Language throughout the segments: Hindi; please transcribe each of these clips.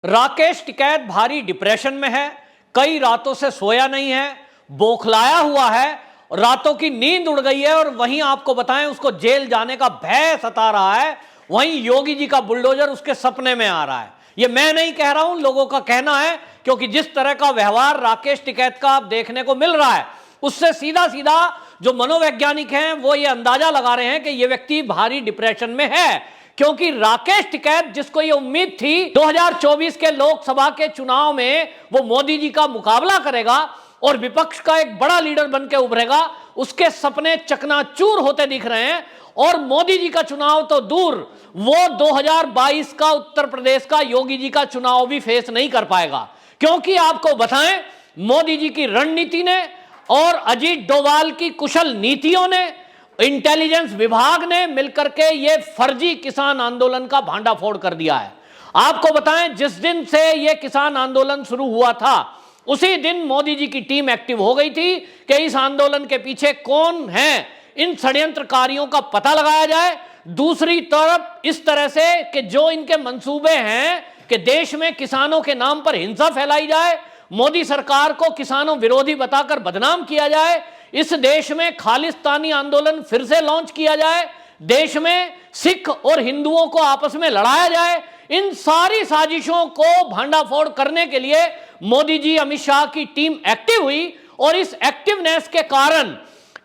राकेश टिकैत भारी डिप्रेशन में है, कई रातों से सोया नहीं है, बौखलाया हुआ है, रातों की नींद उड़ गई है। और वहीं आपको बताएं उसको जेल जाने का भय सता रहा है, वहीं योगी जी का बुलडोजर उसके सपने में आ रहा है। ये मैं नहीं कह रहा हूं, लोगों का कहना है, क्योंकि जिस तरह का व्यवहार राकेश टिकैत का आप देखने को मिल रहा है, उससे सीधा सीधा जो मनोवैज्ञानिक हैं वो ये अंदाजा लगा रहे हैं कि ये व्यक्ति भारी डिप्रेशन में है। क्योंकि राकेश टिकैत, जिसको ये उम्मीद थी 2024 के लोकसभा के चुनाव में वो मोदी जी का मुकाबला करेगा और विपक्ष का एक बड़ा लीडर बनकर उभरेगा, उसके सपने चकनाचूर होते दिख रहे हैं। और मोदी जी का चुनाव तो दूर, वो 2022 का उत्तर प्रदेश का योगी जी का चुनाव भी फेस नहीं कर पाएगा। क्योंकि आपको बताएं, मोदी जी की रणनीति ने और अजीत डोभाल की कुशल नीतियों ने, इंटेलिजेंस विभाग ने मिलकर के ये फर्जी किसान आंदोलन का भांडाफोड़ कर दिया है। आपको बताएं, जिस दिन से ये किसान आंदोलन शुरू हुआ था उसी दिन मोदी जी की टीम एक्टिव हो गई थी कि इस आंदोलन के पीछे कौन है, इन षड्यंत्रकारियों का पता लगाया जाए। दूसरी तरफ इस तरह से कि जो इनके मंसूबे हैं कि देश में किसानों के नाम पर हिंसा फैलाई जाए, मोदी सरकार को किसानों विरोधी बताकर बदनाम किया जाए, इस देश में खालिस्तानी आंदोलन फिर से लॉन्च किया जाए, देश में सिख और हिंदुओं को आपस में लड़ाया जाए, इन सारी साजिशों को भांडाफोड़ करने के लिए मोदी जी, अमित शाह की टीम एक्टिव हुई। और इस एक्टिवनेस के कारण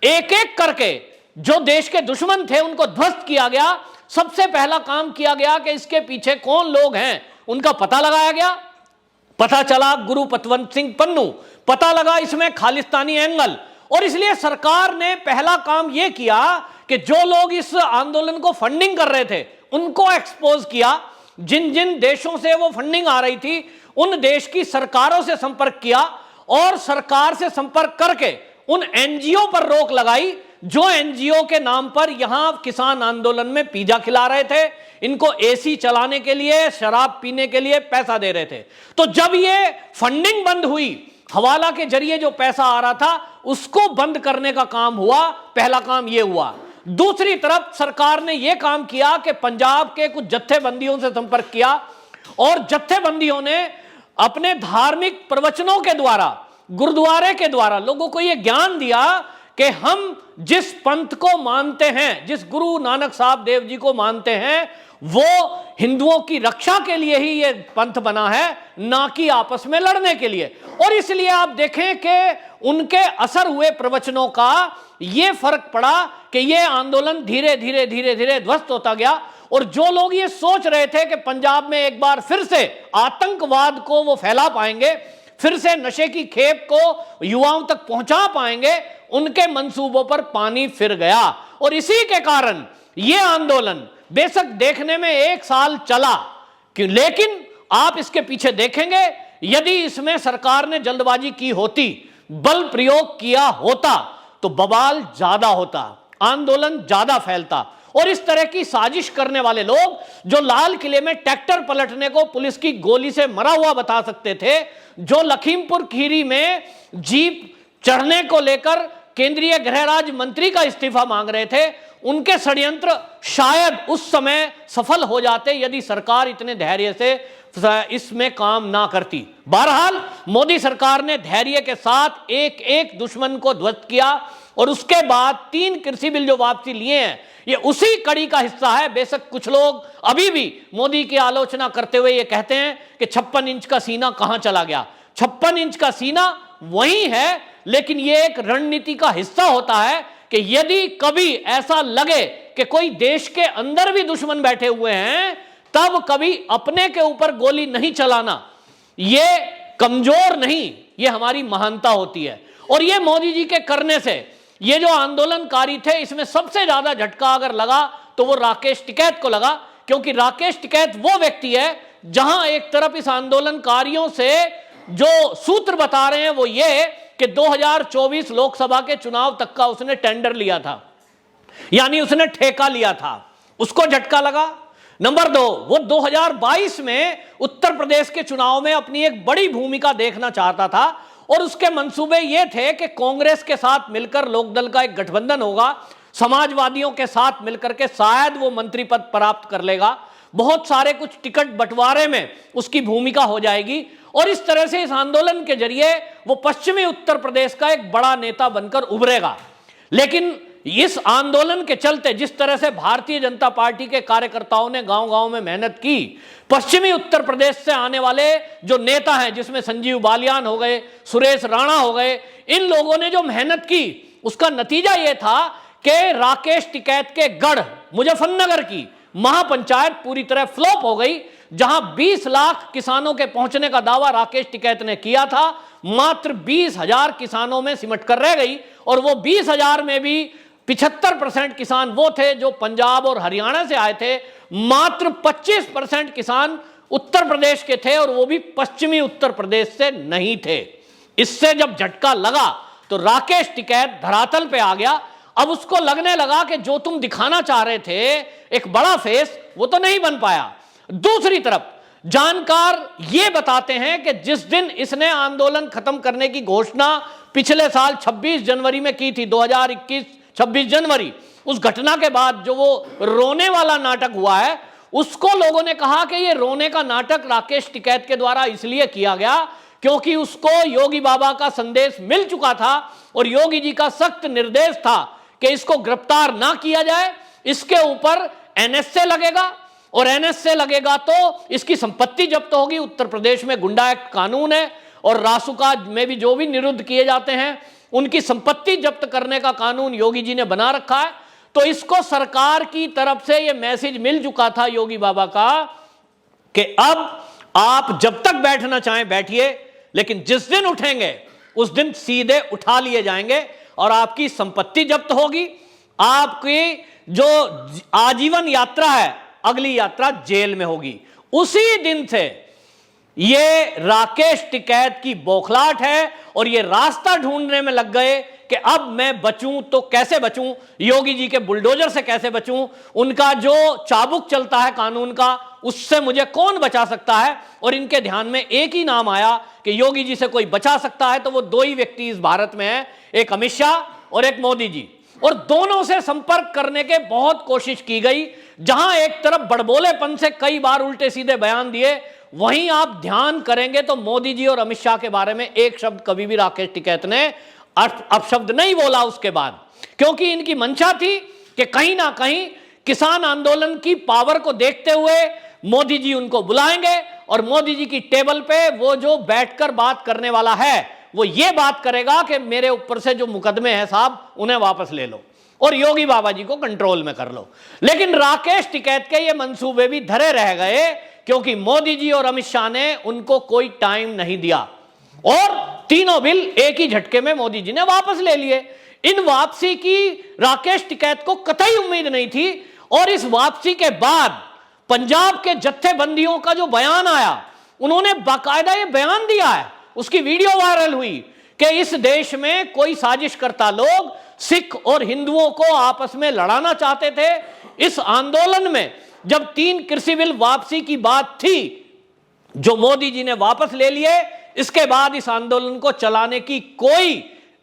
एक एक करके जो देश के दुश्मन थे उनको ध्वस्त किया गया। सबसे पहला काम किया गया कि इसके पीछे कौन लोग हैं उनका पता लगाया गया। पता चला गुरु पतवंत सिंह पन्नू, पता लगा इसमें खालिस्तानी एंगल। और इसलिए सरकार ने पहला काम यह किया कि जो लोग इस आंदोलन को फंडिंग कर रहे थे उनको एक्सपोज किया। जिन जिन देशों से वो फंडिंग आ रही थी उन देश की सरकारों से संपर्क किया और सरकार से संपर्क करके उन एनजीओ पर रोक लगाई जो एनजीओ के नाम पर यहां किसान आंदोलन में पिज्जा खिला रहे थे, इनको एसी चलाने के लिए, शराब पीने के लिए पैसा दे रहे थे। तो जब ये फंडिंग बंद हुई, हवाला के जरिए जो पैसा आ रहा था उसको बंद करने का काम हुआ। पहला काम यह हुआ। दूसरी तरफ सरकार ने यह काम किया कि पंजाब के कुछ जत्थेबंदियों से संपर्क किया और जत्थेबंदियों ने अपने धार्मिक प्रवचनों के द्वारा, गुरुद्वारे के द्वारा लोगों को यह ज्ञान दिया कि हम जिस पंथ को मानते हैं, जिस गुरु नानक साहब देव जी को मानते हैं, वो हिंदुओं की रक्षा के लिए ही ये पंथ बना है, ना कि आपस में लड़ने के लिए। और इसलिए आप देखें कि उनके असर हुए प्रवचनों का ये फर्क पड़ा कि ये आंदोलन धीरे धीरे धीरे धीरे ध्वस्त होता गया। और जो लोग ये सोच रहे थे कि पंजाब में एक बार फिर से आतंकवाद को वो फैला पाएंगे, फिर से नशे की खेप को युवाओं तक पहुंचा पाएंगे, उनके मंसूबों पर पानी फिर गया। और इसी के कारण यह आंदोलन बेशक देखने में 1 साल चला, लेकिन आप इसके पीछे देखेंगे, यदि इसमें सरकार ने जल्दबाजी की होती, बल प्रयोग किया होता, तो बवाल ज्यादा होता, आंदोलन ज्यादा फैलता। और इस तरह की साजिश करने वाले लोग जो लाल किले में ट्रैक्टर पलटने को पुलिस की गोली से मरा हुआ बता सकते थे, जो लखीमपुर खीरी में जीप चढ़ने को लेकर केंद्रीय गृह राज्य मंत्री का इस्तीफा मांग रहे थे, उनके षड्यंत्र शायद उस समय सफल हो जाते यदि सरकार इतने धैर्य से इसमें काम ना करती। बहरहाल मोदी सरकार ने धैर्य के साथ एक एक दुश्मन को ध्वस्त किया और उसके बाद 3 कृषि बिल जो वापसी लिए हैं, ये उसी कड़ी का हिस्सा है। बेशक कुछ लोग अभी भी मोदी की आलोचना करते हुए ये कहते हैं कि 56 इंच का सीना कहां चला गया। 56 इंच का सीना वही है, लेकिन ये एक रणनीति का हिस्सा होता है कि यदि कभी ऐसा लगे कि कोई देश के अंदर भी दुश्मन बैठे हुए हैं, तब कभी अपने के ऊपर गोली नहीं चलाना, ये कमजोर नहीं, ये हमारी महानता होती है। और ये मोदी जी के करने से ये जो आंदोलनकारी थे, इसमें सबसे ज्यादा झटका अगर लगा तो वो राकेश टिकैत को लगा। क्योंकि राकेश टिकैत वो व्यक्ति है जहां एक तरफ इस आंदोलनकारियों से जो सूत्र बता रहे हैं वो ये कि 2024 लोकसभा के चुनाव तक का उसने टेंडर लिया था, यानी उसने ठेका लिया था, उसको झटका लगा। नंबर 2, वो 2022 में उत्तर प्रदेश के चुनाव में अपनी एक बड़ी भूमिका देखना चाहता था और उसके मंसूबे ये थे कि कांग्रेस के साथ मिलकर लोकदल का एक गठबंधन होगा, समाजवादियों के साथ मिलकर के शायद वो मंत्री पद प्राप्त कर लेगा। बहुत सारे कुछ टिकट बंटवारे में उसकी भूमिका हो जाएगी और इस तरह से इस आंदोलन के जरिए वो पश्चिमी उत्तर प्रदेश का एक बड़ा नेता बनकर उभरेगा। लेकिन इस आंदोलन के चलते जिस तरह से भारतीय जनता पार्टी के कार्यकर्ताओं ने गांव-गांव में मेहनत की, पश्चिमी उत्तर प्रदेश से आने वाले जो नेता हैं जिसमें संजीव बालियान हो गए, सुरेश राणा हो गए, इन लोगों ने जो मेहनत की उसका नतीजा यह था कि राकेश टिकैत के गढ़ मुजफ्फरनगर की महापंचायत पूरी तरह फ्लॉप हो गई। जहां 20 लाख किसानों के पहुंचने का दावा राकेश टिकैत ने किया था, मात्र 20,000 किसानों में सिमट कर रह गई और वो 20,000 में भी 75% किसान वो थे जो पंजाब और हरियाणा से आए थे, मात्र 25% किसान उत्तर प्रदेश के थे और वो भी पश्चिमी उत्तर प्रदेश से नहीं थे। इससे जब झटका लगा तो राकेश टिकैत धरातल पे आ गया। अब उसको लगने लगा कि जो तुम दिखाना चाह रहे थे एक बड़ा फेस, वो तो नहीं बन पाया। दूसरी तरफ जानकार ये बताते हैं कि जिस दिन इसने आंदोलन खत्म करने की घोषणा पिछले साल 26 जनवरी में की थी, 2021 26 जनवरी, उस घटना के बाद जो वो रोने वाला नाटक हुआ है, उसको लोगों ने कहा कि ये रोने का नाटक राकेश टिकैत के द्वारा इसलिए किया गया क्योंकि उसको योगी बाबा का संदेश मिल चुका था और योगी जी का सख्त निर्देश था कि इसको गिरफ्तार ना किया जाए, इसके ऊपर एनएसए लगेगा और एनएसए लगेगा तो इसकी संपत्ति जब्त होगी। उत्तर प्रदेश में गुंडा एक्ट कानून है और रासुका में भी जो भी निरुद्ध किए जाते हैं उनकी संपत्ति जब्त करने का कानून योगी जी ने बना रखा है। तो इसको सरकार की तरफ से यह मैसेज मिल चुका था योगी बाबा का कि अब आप जब तक बैठना चाहें बैठिए, लेकिन जिस दिन उठेंगे उस दिन सीधे उठा लिए जाएंगे और आपकी संपत्ति जब्त होगी। आपकी जो आजीवन यात्रा है, अगली यात्रा जेल में होगी। उसी दिन से ये राकेश टिकैत की बौखलाहट है और ये रास्ता ढूंढने में लग गए कि अब मैं बचूं तो कैसे बचूं, योगी जी के बुलडोजर से कैसे बचूं, उनका जो चाबुक चलता है कानून का उससे मुझे कौन बचा सकता है। और इनके ध्यान में एक ही नाम आया कि योगी जी से कोई बचा सकता है तो वो दो ही व्यक्ति इस भारत में हैं, एक अमित शाह और एक मोदी जी। और दोनों से संपर्क करने के बहुत कोशिश की गई। जहां एक तरफ बड़बोलेपन से कई बार उल्टे सीधे बयान दिए, वहीं आप ध्यान करेंगे तो मोदी जी और अमित शाह के बारे में एक शब्द कभी भी राकेश टिकैत ने अपशब्द नहीं बोला उसके बाद, क्योंकि इनकी मंशा थी कि कहीं ना कहीं किसान आंदोलन की पावर को देखते हुए मोदी जी उनको बुलाएंगे और मोदी जी की टेबल पे वो जो बैठकर बात करने वाला है वो ये बात करेगा कि मेरे ऊपर से जो मुकदमे हैं साहब उन्हें वापस ले लो और योगी बाबा जी को कंट्रोल में कर लो। लेकिन राकेश टिकैत के ये मंसूबे भी धरे रह गए क्योंकि मोदी जी और अमित शाह ने उनको कोई टाइम नहीं दिया और तीनों बिल एक ही झटके में मोदी जी ने वापस ले लिए। इन वापसी की राकेश टिकैत को कतई उम्मीद नहीं थी और इस वापसी के बाद पंजाब के जत्थेबंदियों का जो बयान आया, उन्होंने बाकायदा ये बयान दिया है, उसकी वीडियो वायरल हुई कि इस देश में कोई साजिश करता लोग सिख और हिंदुओं को आपस में लड़ाना चाहते थे। इस आंदोलन में जब 3 कृषि बिल वापसी की बात थी जो मोदी जी ने वापस ले लिए, इसके बाद इस आंदोलन को चलाने की कोई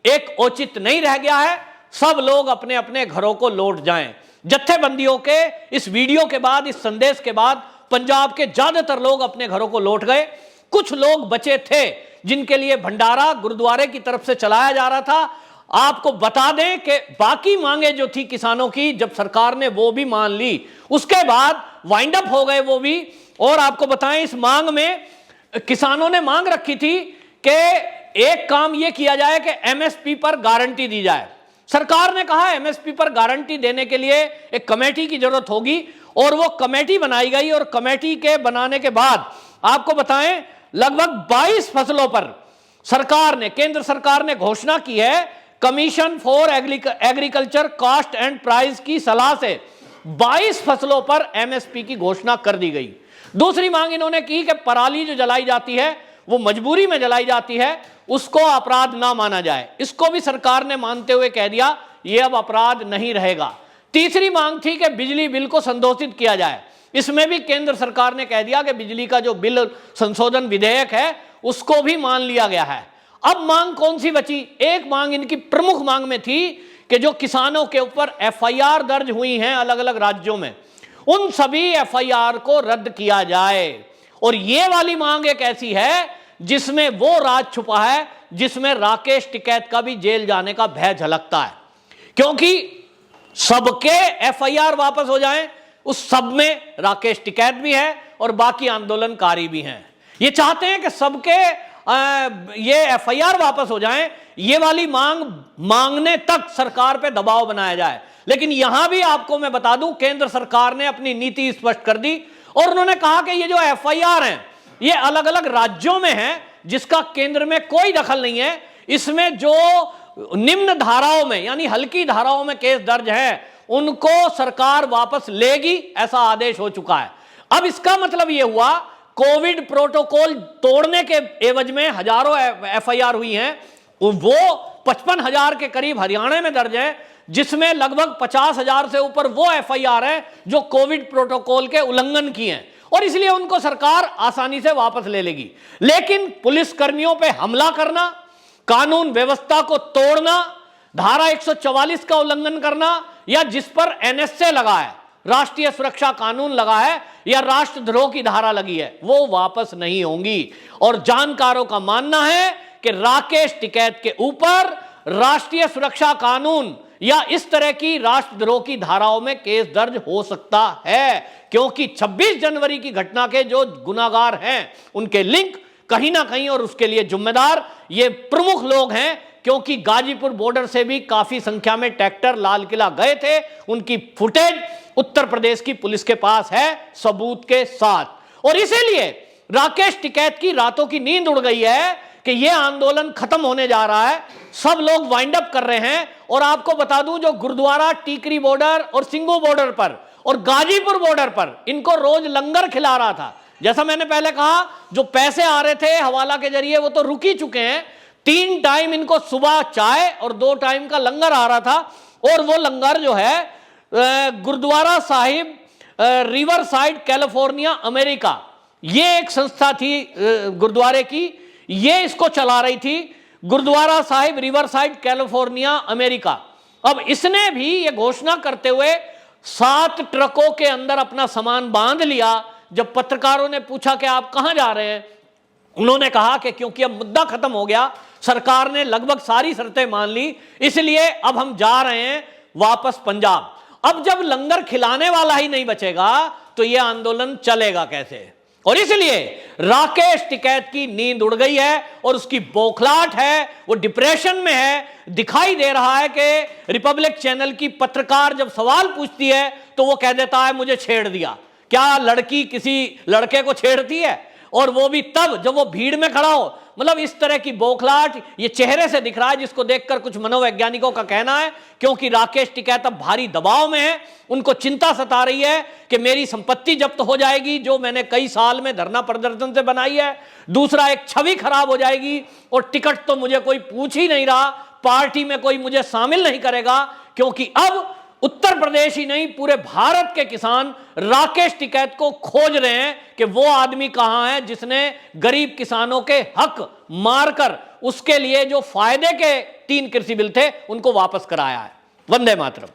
एक औचित्य नहीं रह गया है। सब लोग अपने अपने घरों को लौट जाएं। जत्थेबंदियों के इस वीडियो के बाद, इस संदेश के बाद पंजाब के ज्यादातर लोग अपने घरों को लौट गए। कुछ लोग बचे थे जिनके लिए भंडारा गुरुद्वारे की तरफ से चलाया जा रहा था। आपको बता दें कि बाकी मांगे जो थी किसानों की, जब सरकार ने वो भी मान ली, उसके बाद वाइंड अप हो गए वो भी। और आपको बताएं, इस मांग में किसानों ने मांग रखी थी कि एक काम यह किया जाए कि एमएसपी पर गारंटी दी जाए। सरकार ने कहा एमएसपी पर गारंटी देने के लिए एक कमेटी की जरूरत होगी और वो कमेटी बनाई गई और कमेटी के बनाने के बाद आपको बताएं लगभग 22 फसलों पर सरकार ने, केंद्र सरकार ने घोषणा की है, commission for agriculture cost and price की सलाह से 22 फसलों पर एमएसपी की घोषणा कर दी गई। दूसरी मांग इन्होंने की कि पराली जो जलाई जाती है वो मजबूरी में जलाई जाती है, उसको अपराध ना माना जाए। इसको भी सरकार ने मानते हुए कह दिया ये अब अपराध नहीं रहेगा। तीसरी मांग थी कि बिजली बिल को संशोधित किया जाए। इसमें भी केंद्र सरकार ने कह दिया कि बिजली का जो बिल संशोधन विधेयक है उसको भी मान लिया गया है। अब मांग कौन सी बची? एक मांग इनकी प्रमुख मांग में थी कि जो किसानों के ऊपर एफआईआर दर्ज हुई हैं अलग अलग राज्यों में, उन सभी एफआईआर को रद्द किया जाए। और ये वाली मांग एक ऐसी है जिसमें वो राज छुपा है, जिसमें राकेश टिकैत का भी जेल जाने का भय झलकता है, क्योंकि सबके एफआईआर वापस हो जाएं, उस सब में राकेश टिकैत भी है और बाकी आंदोलनकारी भी हैं। ये चाहते हैं कि सबके ये एफआईआर वापस हो जाएं, ये वाली मांगने तक सरकार पे दबाव बनाया जाए। लेकिन यहां भी आपको मैं बता दूं, केंद्र सरकार ने अपनी नीति स्पष्ट कर दी और उन्होंने कहा कि ये जो एफआईआर हैं ये अलग अलग राज्यों में है, जिसका केंद्र में कोई दखल नहीं है। इसमें जो निम्न धाराओं में यानी हल्की धाराओं में केस दर्ज है उनको सरकार वापस लेगी, ऐसा आदेश हो चुका है। अब इसका मतलब यह हुआ कोविड प्रोटोकॉल तोड़ने के एवज में हजारों एफआईआर हुई हैं, वो 55,000 के करीब हरियाणा में दर्ज है, जिसमें लगभग 50,000 से ऊपर वो एफआईआर है जो कोविड प्रोटोकॉल के उल्लंघन की हैं, और इसलिए उनको सरकार आसानी से वापस ले लेगी। लेकिन पुलिस कर्मियों पे हमला करना, कानून व्यवस्था को तोड़ना, धारा 144 का उल्लंघन करना, या जिस पर एनएसए लगा है, राष्ट्रीय सुरक्षा कानून लगा है, या राष्ट्रद्रोह की धारा लगी है, वो वापस नहीं होंगी। और जानकारों का मानना है कि राकेश टिकैत के ऊपर राष्ट्रीय सुरक्षा कानून या इस तरह की राष्ट्रद्रोह की धाराओं में केस दर्ज हो सकता है, क्योंकि 26 जनवरी की घटना के जो गुनाहगार हैं उनके लिंक कहीं ना कहीं, और उसके लिए जिम्मेदार ये प्रमुख लोग हैं, क्योंकि गाजीपुर बॉर्डर से भी काफी संख्या में ट्रैक्टर लाल किला गए थे। उनकी फुटेज उत्तर प्रदेश की पुलिस के पास है सबूत के साथ। और इसीलिए राकेश टिकैत की रातों की नींद उड़ गई है कि यह आंदोलन खत्म होने जा रहा है, सब लोग वाइंड अप कर रहे हैं। और आपको बता दूं, जो गुरुद्वारा टीकरी बॉर्डर और सिंगू बॉर्डर पर और गाजीपुर बॉर्डर पर इनको रोज लंगर खिला रहा था, जैसा मैंने पहले कहा, जो पैसे आ रहे थे हवाला के जरिए वो तो रुक ही चुके हैं। 3 टाइम इनको सुबह चाय और 2 टाइम का लंगर आ रहा था, और वो लंगर जो है Gurudwara Sahib river side California America, ये एक संस्था थी गुरुद्वारे की, ये इसको चला रही थी, Gurudwara Sahib river side California America. अब इसने भी ये घोषणा करते हुए 7 ट्रकों के अंदर अपना सामान बांध लिया। जब पत्रकारों ने पूछा कि आप कहां जा रहे हैं, उन्होंने कहा कि क्योंकि अब मुद्दा खत्म हो गया, सरकार ने लगभग सारी शर्तें मान ली, इसलिए अब हम जा रहे हैं वापस पंजाब। अब जब लंगर खिलाने वाला ही नहीं बचेगा तो यह आंदोलन चलेगा कैसे? और इसलिए राकेश टिकैत की नींद उड़ गई है और उसकी बौखलाहट है, वो डिप्रेशन में है। दिखाई दे रहा है कि रिपब्लिक चैनल की पत्रकार जब सवाल पूछती है तो वो कह देता है मुझे छेड़ दिया। क्या लड़की किसी लड़के को छेड़ती है? और वो भी तब जब वो भीड़ में खड़ा हो। मतलब इस तरह की बौखलाहट ये चेहरे से दिख रहा है, जिसको देखकर कुछ मनोवैज्ञानिकों का कहना है, क्योंकि राकेश टिकैत अब भारी दबाव में है, उनको चिंता सता रही है कि मेरी संपत्ति जब्त हो जाएगी जो मैंने कई साल में धरना प्रदर्शन से बनाई है। दूसरा, एक छवि खराब हो जाएगी, और टिकट तो मुझे कोई पूछ ही नहीं रहा, पार्टी में कोई मुझे शामिल नहीं करेगा, क्योंकि अब उत्तर प्रदेश ही नहीं पूरे भारत के किसान राकेश टिकैत को खोज रहे हैं कि वो आदमी कहां है जिसने गरीब किसानों के हक मारकर उसके लिए जो फायदे के 3 कृषि बिल थे उनको वापस कराया है। वंदे मातरम।